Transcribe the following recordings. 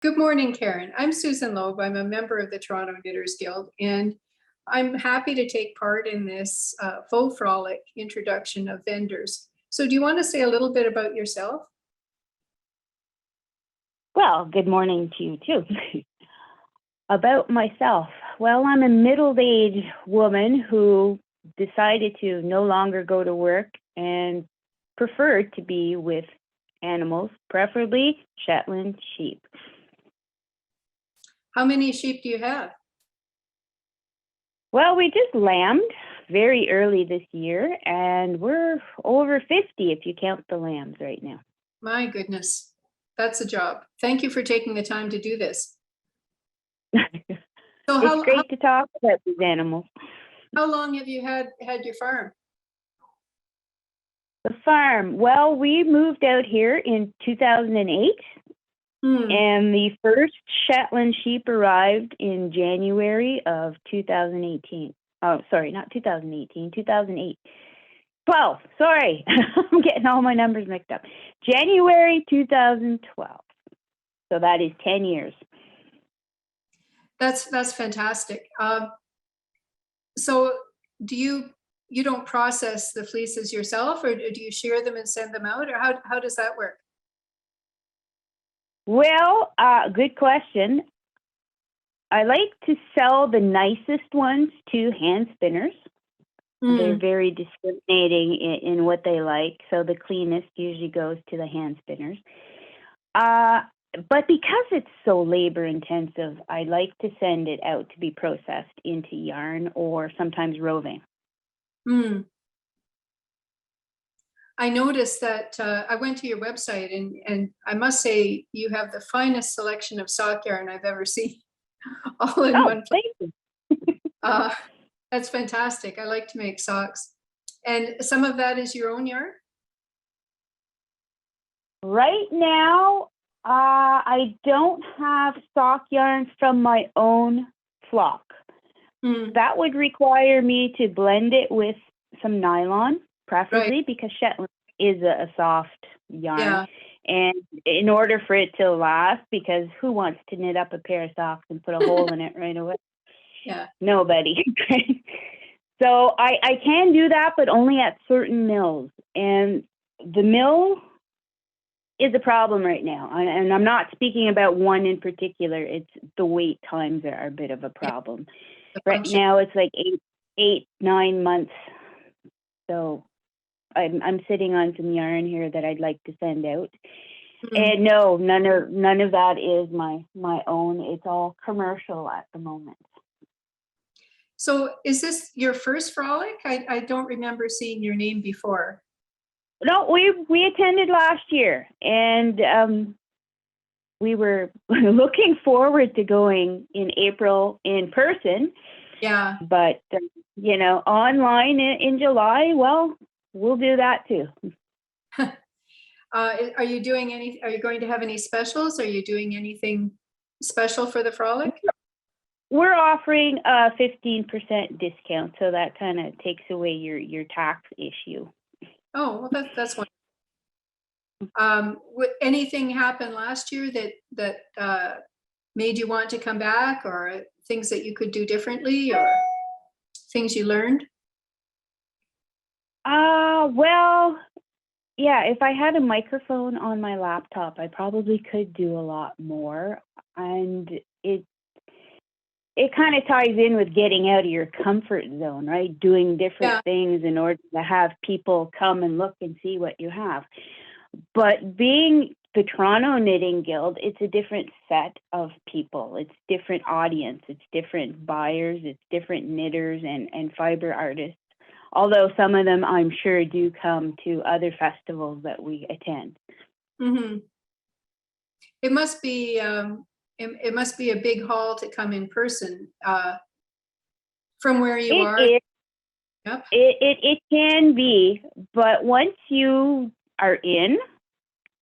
Good morning, Karen. I'm Susan Loube. I'm a member of the Toronto Knitters Guild, and I'm happy to take part in this Faux Frolic introduction of vendors. So do you want to say a little bit about yourself? Well, good morning to you too. About myself. Well, I'm a middle-aged woman who decided to no longer go to work and preferred to be with animals, preferably Shetland sheep. How many sheep do you have? Well, we just lambed very early this year, and we're over 50 if you count the lambs right now. My goodness, that's a job. Thank you for taking the time to do this. So It's great to talk about these animals. How long have you had your farm? The farm, well, we moved out here in 2008. And the first Shetland sheep arrived in January of 2018. Oh, sorry, not 2018, 2008. 12, sorry. I'm getting all my numbers mixed up. January 2012. So that is 10 years. That's fantastic. So do you don't process the fleeces yourself, or do you shear them and send them out, or how does that work? Well, good question. I like to sell the nicest ones to hand spinners. They're very discriminating in what they like, so the cleanest usually goes to the hand spinners. But because it's so labor intensive, I like to send it out to be processed into yarn or sometimes roving. I noticed that I went to your website and I must say you have the finest selection of sock yarn I've ever seen, all in one place. Thank you. That's fantastic. I like to make socks. And some of that is your own yarn? Right now, I don't have sock yarn from my own flock. That would require me to blend it with some nylon, preferably, because Shetland is a soft yarn. Yeah. And in order for it to last, because who wants to knit up a pair of socks and put a hole in it right away? Yeah. Nobody. So I can do that, but only at certain mills. And the mill is a problem right now. And I'm not speaking about one in particular. It's the wait times are a bit of a problem. Right now it's like 8-9 months. So I'm sitting on some yarn here that I'd like to send out. And no, none of that is my own. It's all commercial at the moment. So is this your first frolic? I don't remember seeing your name before. No, we attended last year, and we were looking forward to going in April in person. Yeah. But online in July, well, we'll do that too. Are you going to have any specials? Are you doing anything special for the frolic? We're offering a 15% discount, so that kind of takes away your tax issue. Oh, well, that's wonderful. Would anything happen last year that made you want to come back, or things that you could do differently, or things you learned? Well, yeah, if I had a microphone on my laptop, I probably could do a lot more. And it kind of ties in with getting out of your comfort zone, right? Doing different things in order to have people come and look and see what you have. But being the Toronto Knitting Guild, it's a different set of people. It's different audience. It's different buyers. It's different knitters and fiber artists. Although some of them, I'm sure, do come to other festivals that we attend. It must be it must be a big haul to come in person from where you are. Yep. It can be, but once you are in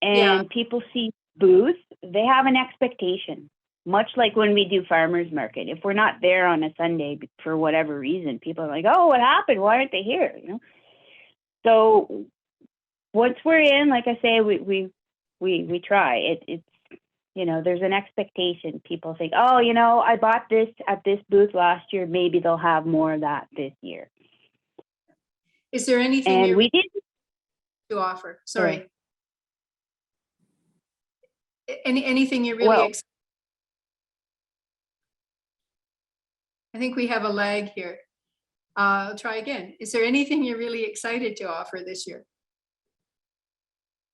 and people see booths, they have an expectation. Much like when we do farmers market, if we're not there on a Sunday for whatever reason, people are like, "Oh, what happened? Why aren't they here?" So once we're in, like I say, we try. It's There's an expectation. People think, oh, I bought this at this booth last year. Maybe they'll have more of that this year. Is there anything And you're we did to offer? Sorry. Anything you're really well. I think we have a lag here. I'll try again. Is there anything you're really excited to offer this year?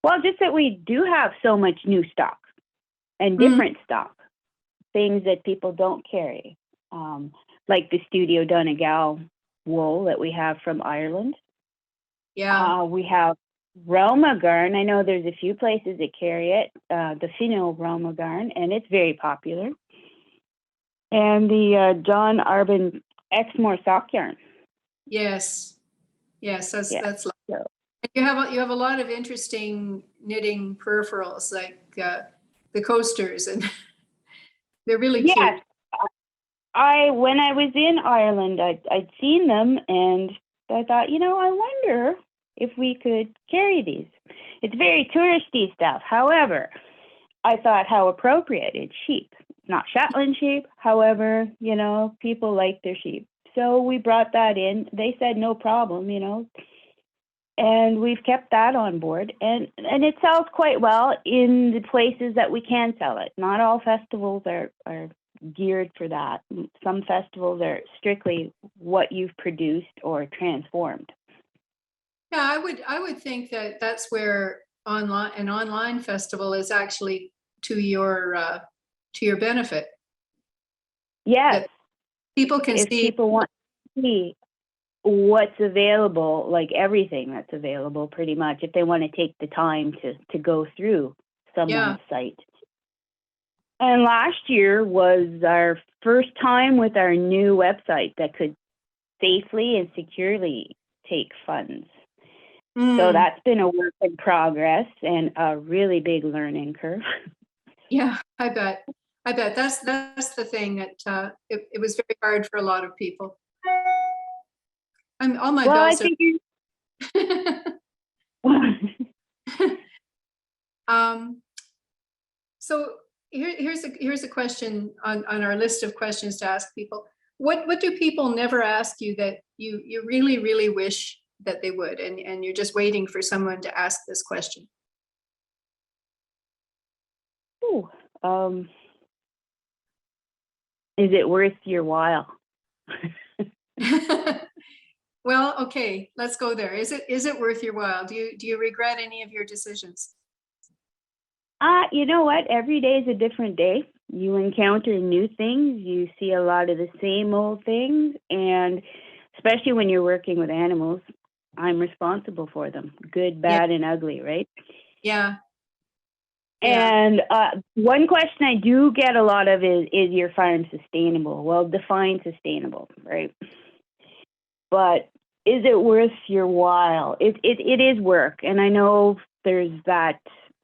Well, just that we do have so much new stock and different stock, things that people don't carry, like the Studio Donegal wool that we have from Ireland. Yeah. We have Roma garn. I know there's a few places that carry it, the Fino Roma garn, and it's very popular. And the John Arbin Exmoor sock yarn. Yes, that's lovely. So, You have a lot of interesting knitting peripherals, like the coasters, and they're really cute. Yes, when I was in Ireland, I'd seen them, and I thought, I wonder if we could carry these. It's very touristy stuff. However, I thought how appropriate. It's sheep. Not Shetland sheep. However, people like their sheep. So we brought that in. They said no problem, and we've kept that on board. And it sells quite well in the places that we can sell it. Not all festivals are geared for that. Some festivals are strictly what you've produced or transformed. Yeah, I would think that that's where an online festival is actually to your benefit. Yes. That people can if see. People want to see what's available, like everything that's available pretty much, if they want to take the time to go through someone's site. And last year was our first time with our new website that could safely and securely take funds. So that's been a work in progress and a really big learning curve. Yeah, I bet that's the thing that it was very hard for a lot of people. All my bills are. So here's a question on our list of questions to ask people. What do people never ask you that you really, really wish that they would, and you're just waiting for someone to ask this question? Ooh, is it worth your while? Well, okay, let's go there. Is it worth your while? Do you regret any of your decisions? You know what? Every day is a different day. You encounter new things. You see a lot of the same old things. And especially when you're working with animals, I'm responsible for them. Good, bad, and ugly, right? Yeah. And one question I do get a lot of is your farm sustainable? Well, define sustainable, right? But is it worth your while? It is work. And I know there's that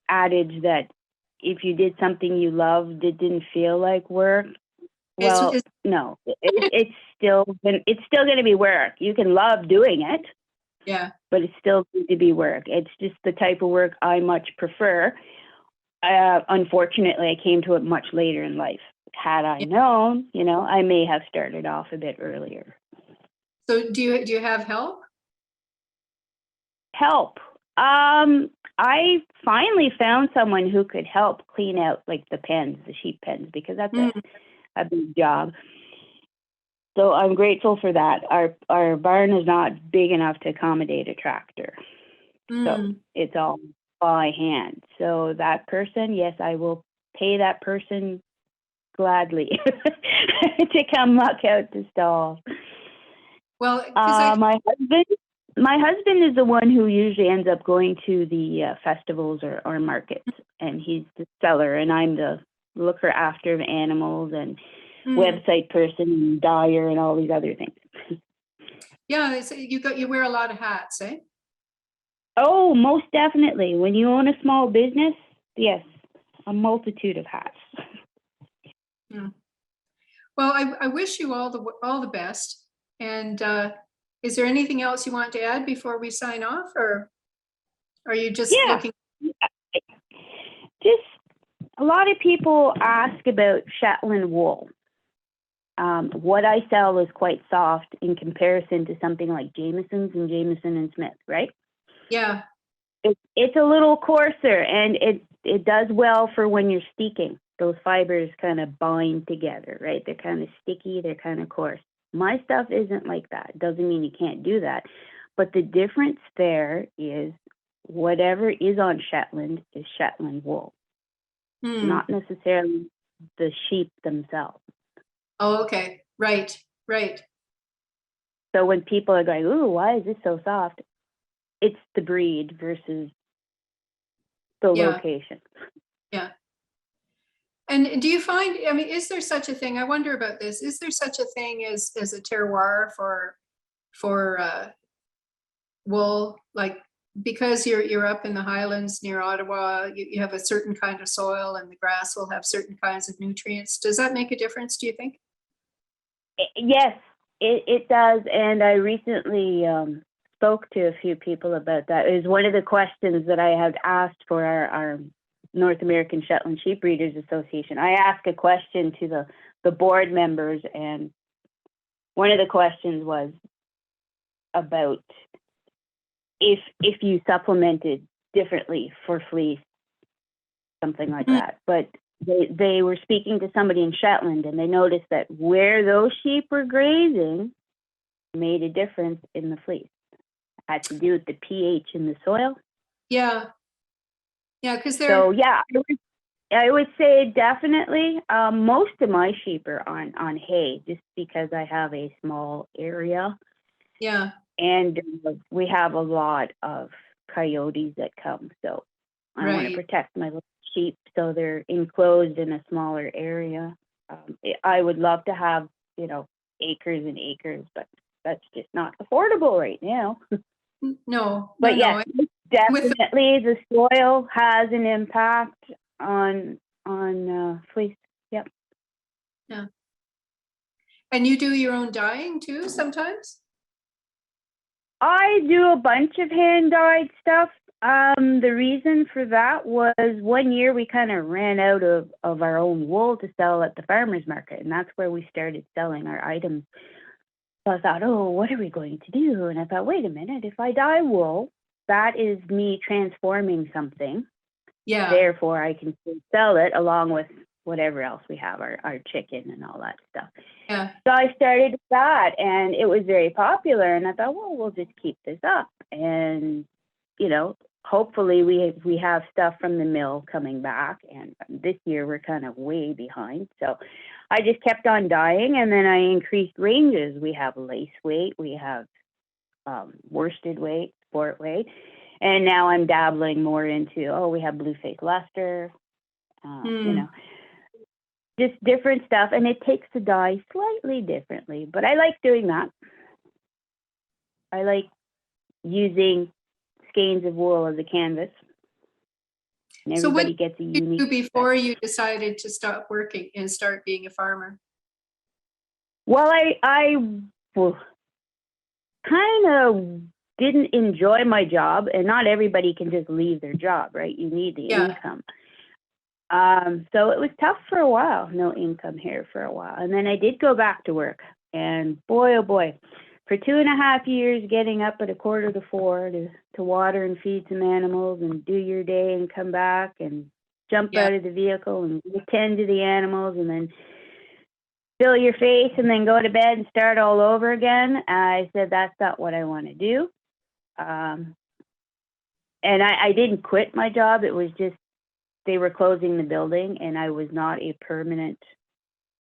adage that if you did something you loved, it didn't feel like work. Well, no, it's still going to be work. You can love doing it, but it's still going to be work. It's just the type of work I much prefer. Unfortunately, I came to it much later in life. Had I known, I may have started off a bit earlier. So do you have help? Help. I finally found someone who could help clean out like the pens, the sheep pens, because that's a big job. So I'm grateful for that. Our barn is not big enough to accommodate a tractor. So it's all by hand. So that person, yes, I will pay that person gladly to come muck out the stall. Well, my husband is the one who usually ends up going to the festivals or markets, and he's the seller, and I'm the looker after of animals and website person and dyer and all these other things. Yeah, you wear a lot of hats, eh? Oh, most definitely. When you own a small business, yes, a multitude of hats. Well, I wish you all the best. And is there anything else you want to add before we sign off, or are you just looking? a lot of people ask about Shetland wool. What I sell is quite soft in comparison to something like Jameson's and Jameson and Smith, right? Yeah. It's a little coarser, and it does well for when you're steeking. Those fibers kind of bind together, right? They're kind of sticky, they're kind of coarse. My stuff isn't like that. It doesn't mean you can't do that. But the difference there is whatever is on Shetland is Shetland wool, not necessarily the sheep themselves. Oh, okay. Right. Right. So when people are going, ooh, why is this so soft? It's the breed versus the location. Yeah. And do you find, I mean, is there such a thing? I wonder about this. Is there such a thing as a terroir for wool? Like, because you're up in the highlands near Ottawa, you have a certain kind of soil, and the grass will have certain kinds of nutrients. Does that make a difference, do you think? Yes, it does. And I recently spoke to a few people about that. It was one of the questions that I had asked for our North American Shetland Sheep Breeders Association. I asked a question to the board members, and one of the questions was about if you supplemented differently for fleece, something like that. But they were speaking to somebody in Shetland, and they noticed that where those sheep were grazing made a difference in the fleece. It had to do with the pH in the soil. Yeah. Yeah, because they're... So yeah, I would say definitely. Most of my sheep are on hay, just because I have a small area. Yeah. And we have a lot of coyotes that come, so I want to protect my little sheep, so they're enclosed in a smaller area. I would love to have, acres and acres, but that's just not affordable right now. No. But no. Definitely the soil has an impact on fleece. Yep. Yeah. And you do your own dyeing too sometimes? I do a bunch of hand-dyed stuff. The reason for that was one year we kind of ran out of our own wool to sell at the farmer's market, and that's where we started selling our items. So I thought, oh, what are we going to do? And I thought, wait a minute, if I dye wool, that is me transforming something. Yeah. Therefore, I can sell it along with whatever else we have, our chicken and all that stuff. Yeah. So I started that, and it was very popular. And I thought, well, we'll just keep this up. And, hopefully we have stuff from the mill coming back. And this year we're kind of way behind. So I just kept on dyeing, and then I increased ranges. We have lace weight, we have worsted weight, sport weight. And now I'm dabbling more into, we have blue face luster, just different stuff. And it takes the dye slightly differently, but I like doing that. I like using skeins of wool as a canvas. And everybody gets a unique... So what did you do before you decided to stop working and start being a farmer? Well, I kind of didn't enjoy my job, and not everybody can just leave their job, right? You need the income. So it was tough for a while, no income here for a while. And then I did go back to work, and boy, oh boy, for 2.5 years, getting up at 3:45 to water and feed some animals and do your day and come back and jump out of the vehicle and attend to the animals and then fill your face and then go to bed and start all over again. I said, that's not what I want to do. And I didn't quit my job. It was just, they were closing the building, and I was not a permanent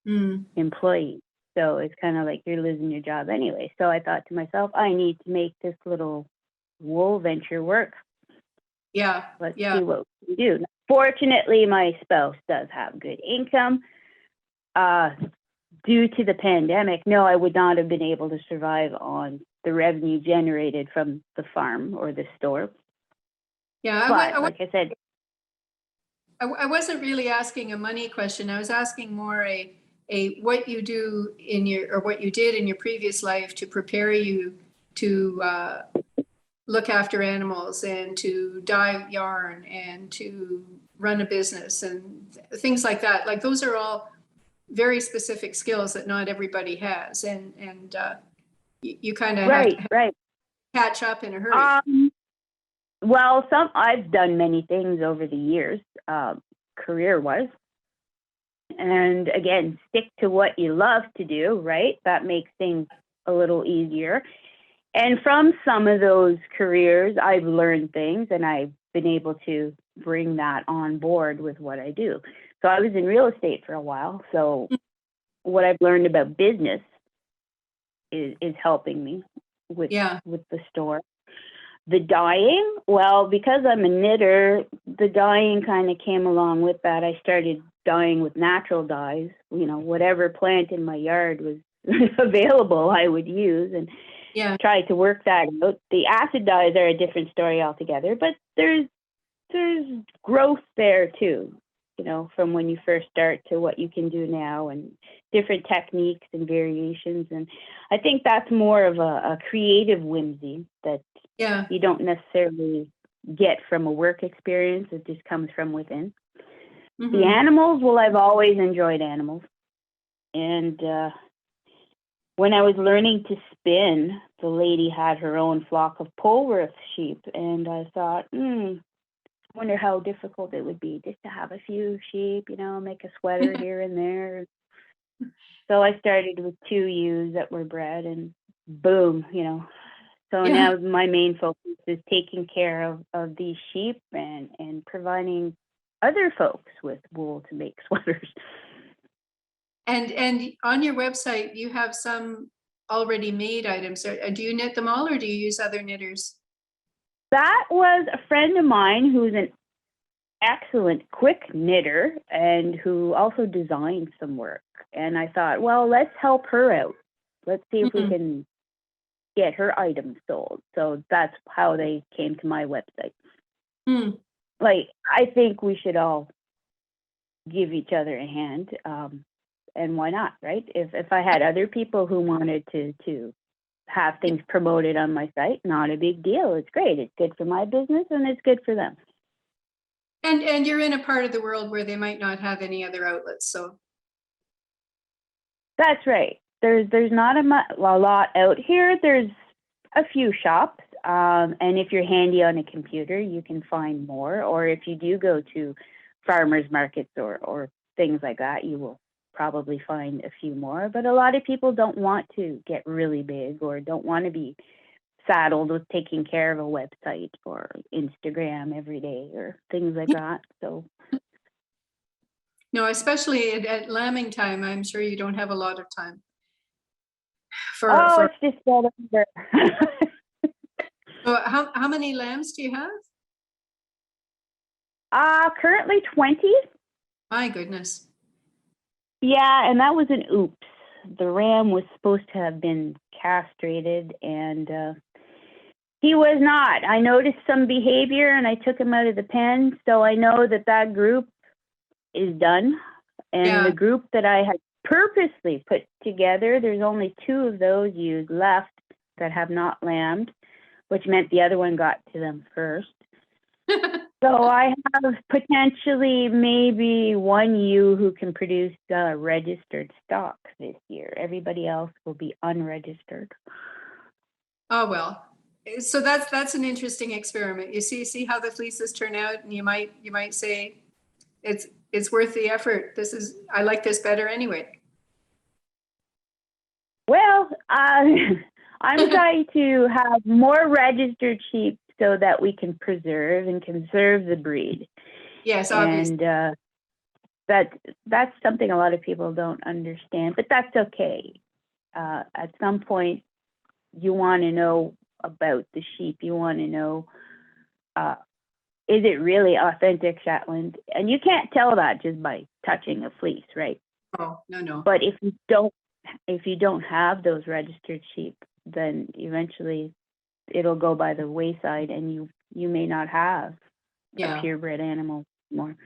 employee. So it's kind of like you're losing your job anyway. So I thought to myself, I need to make this little wool venture work. Yeah. Let's see what we can do. Fortunately, my spouse does have good income. Due to the pandemic, no, I would not have been able to survive on the revenue generated from the farm or the store. Yeah. But like I said, I wasn't really asking a money question. I was asking more a what you do what you did in your previous life to prepare you to look after animals and to dye yarn and to run a business and things like that. Like those are all very specific skills that not everybody has, and you kind of have to Right. catch up in a hurry. Well, I've done many things over the years, career-wise. And again, stick to what you love to do, right? That makes things a little easier. And from some of those careers, I've learned things and I've been able to bring that on board with what I do. So I was in real estate for a while. So what I've learned about business is helping me with the store. The dyeing, well, because I'm a knitter, the dyeing kind of came along with that. I started dyeing with natural dyes, whatever plant in my yard was available, I would use, and try to work that out. The acid dyes are a different story altogether, but there's growth there too, from when you first start to what you can do now, and different techniques and variations. And I think that's more of a creative whimsy that you don't necessarily get from a work experience. It just comes from within. Mm-hmm. The animals, well, I've always enjoyed animals. And when I was learning to spin, the lady had her own flock of Polworth sheep. And I thought, I wonder how difficult it would be just to have a few sheep, make a sweater here and there. So I started with 2 ewes that were bred, and boom, So now my main focus is taking care of these sheep and providing other folks with wool to make sweaters. And on your website, you have some already made items. Do you knit them all, or do you use other knitters? That was a friend of mine who's an excellent quick knitter and who also designed some work. And I thought, well, let's help her out. Let's see if we can get her items sold. So that's how they came to my website. Like, I think we should all give each other a hand, and why not, right? If I had other people who wanted to have things promoted on my site, not a big deal. It's great. It's good for my business and it's good for them. And you're in a part of the world where they might not have any other outlets, so. That's right. There's not a lot out here. There's a few shops, and if you're handy on a computer, you can find more. Or if you do go to farmers markets or things like that, you will probably find a few more. But a lot of people don't want to get really big or don't want to be saddled with taking care of a website or Instagram every day or things like that. So. No, especially at lambing time, I'm sure you don't have a lot of time. It's just all over. So how many lambs do you have? Currently 20. My goodness. Yeah, and that was an oops. The ram was supposed to have been castrated, and he was not. I noticed some behavior, and I took him out of the pen, so I know that group is done. And the group that I had purposely put together, there's only 2 of those ewes left that have not lambed, which meant the other one got to them first. So I have potentially maybe 1 ewe who can produce registered stock this year. Everybody else will be unregistered. Oh, well. So that's an interesting experiment. You see how the fleeces turn out, and you might say it's worth the effort. I like this better anyway. Well, I'm trying to have more registered sheep so that we can preserve and conserve the breed. Yes, obviously. And that's something a lot of people don't understand, but that's okay. At some point, you want to know about the sheep. You want to know, is it really authentic Shetland? And you can't tell that just by touching a fleece, right? Oh, no. But if you don't have those registered sheep, then eventually it'll go by the wayside, and you may not have a purebred animal more.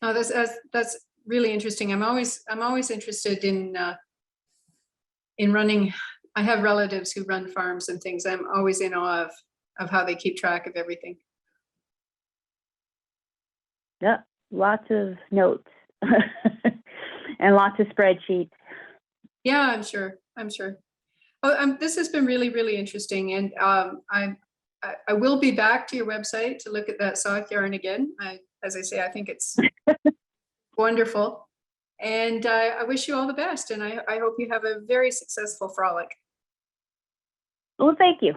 Oh, that's really interesting. I'm always interested in running. I have relatives who run farms and things. I'm always in awe of how they keep track of everything. Yeah, lots of notes and lots of spreadsheets. Yeah, I'm sure. I'm sure. Oh, this has been really, really interesting, and I will be back to your website to look at that sock yarn again. As I say, I think it's wonderful, and I wish you all the best, and I hope you have a very successful frolic. Well, thank you.